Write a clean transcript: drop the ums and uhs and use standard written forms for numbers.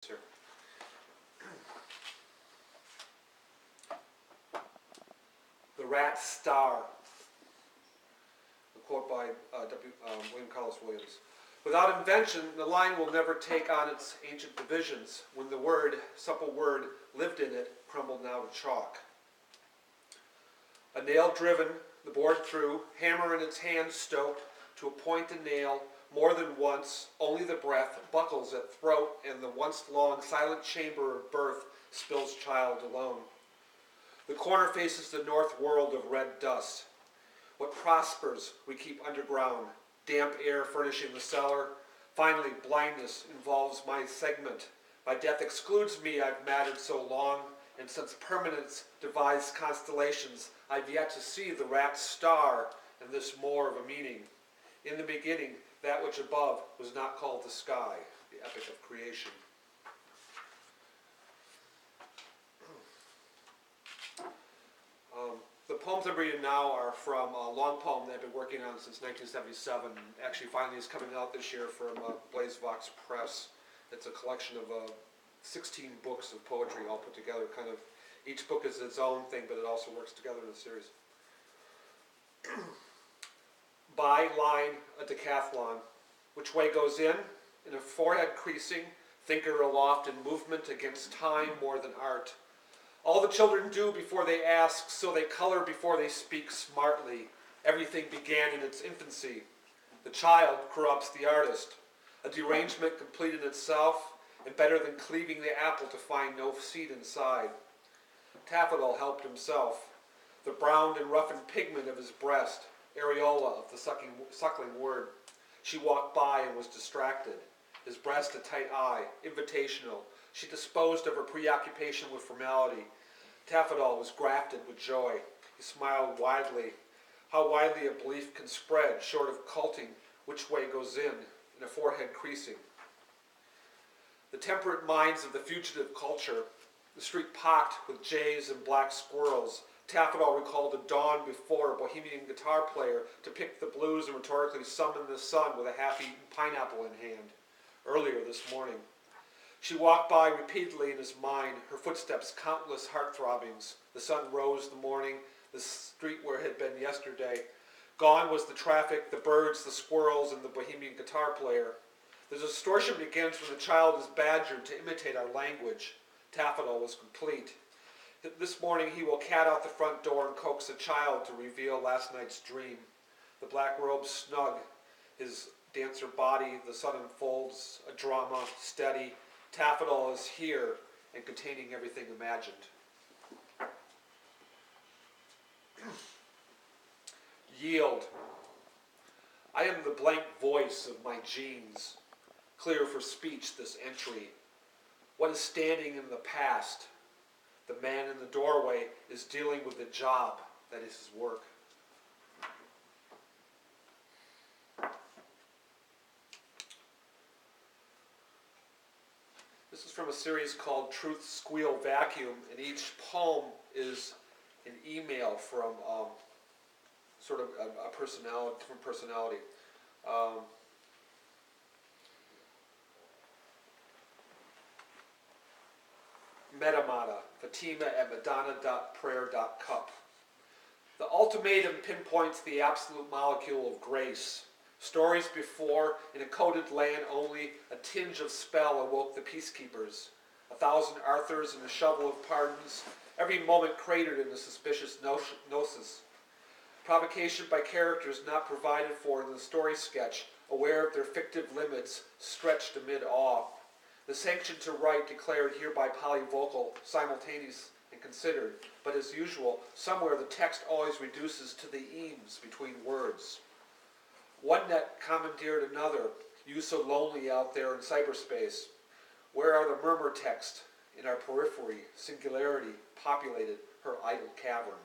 Sir. The rat star. A quote by William Carlos Williams. Without invention, the line will never take on its ancient divisions, when the word, supple word, lived in it, crumbled now to chalk. A nail driven, the board through, hammer in its hand stoked, to a point a nail, more than once, only the breath, buckles at throat, and the once long silent chamber of birth spills child alone. The corner faces the north world of red dust. What prospers we keep underground, damp air furnishing the cellar. Finally, blindness involves my segment. My death excludes me, I've mattered so long, and since permanence devised constellations, I've yet to see the rat's star, and this more of a meaning. In the beginning, that which above was not called the sky, the epic of creation. The poems I'm reading now are from a long poem that I've been working on since 1977. Actually, finally is coming out this year from Blaze Vox Press. It's a collection of 16 books of poetry all put together. Kind of, each book is its own thing, but it also works together in a series. By line, a decathlon. Which way goes in a forehead creasing, thinker aloft in movement against time more than art. All the children do before they ask, so they color before they speak smartly. Everything began in its infancy. The child corrupts the artist. A derangement complete in itself, and better than cleaving the apple to find no seed inside. Taffadol helped himself. The browned and roughened pigment of his breast, areola of the suckling word. She walked by and was distracted. His breast a tight eye, invitational. She disposed of her preoccupation with formality. Taffadol was grafted with joy. He smiled widely. How widely a belief can spread, short of culting, which way goes in a forehead creasing. The temperate minds of the fugitive culture, the street pocked with jays and black squirrels. Taffadol recalled a dawn before a Bohemian guitar player to pick the blues and rhetorically summon the sun with a half-eaten pineapple in hand. Earlier this morning. She walked by repeatedly in his mind, her footsteps countless heart-throbbings. The sun rose the morning, the street where it had been yesterday. Gone was the traffic, the birds, the squirrels, and the Bohemian guitar player. The distortion begins when the child is badgered to imitate our language. Taffadol was complete. This morning he will cat out the front door and coax a child to reveal last night's dream. The black robe snug, his dancer body, the sun unfolds, a drama, steady. Taffadol is here and containing everything imagined. Yield. I am the blank voice of my genes. Clear for speech this entry. What is standing in the past? The man in the doorway is dealing with the job that is his work. This is from a series called Truth Squeal Vacuum, and each poem is an email from sort of a personality, different personality. Metamata, Fatima at Madonna.prayer.cup. The ultimatum pinpoints the absolute molecule of grace. Stories before, in a coded land only, a tinge of spell awoke the peacekeepers. 1,000 Arthurs and a shovel of pardons, every moment cratered in a suspicious gnosis. Provocation by characters not provided for in the story sketch, aware of their fictive limits, stretched amid awe. The sanction to write declared hereby polyvocal, simultaneous and considered, but as usual, somewhere the text always reduces to the eames between words. One net commandeered another, you so lonely out there in cyberspace. Where are the murmur text in our periphery, singularity populated her idle cavern?